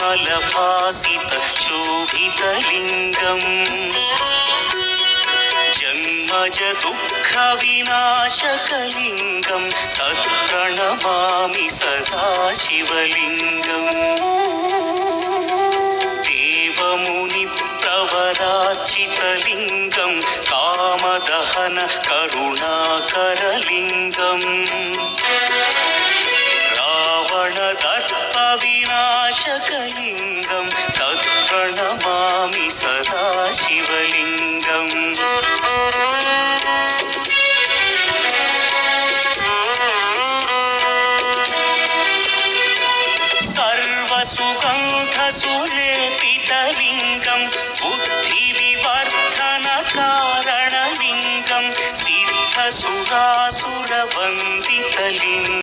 निर्मलभासित शोभितलिङ्गम् जन्मज दुःखविनाशकलिङ्गं तत्प्रणमामि सदा शिवलिङ्गम् देवमुनिप्रवरार्चितलिङ्गं कामदहन करुणाकरलिङ्गम् रावणदर्पविनाशकलिङ्गं तत्प्रणमामि सदा शिवलिङ्गम् सर्वसुगन्धसुलेपितलिङ्गं बुद्धिविवर्धनकारणलिङ्गं सिद्धसुरासुरवन्दितलिङ्गम्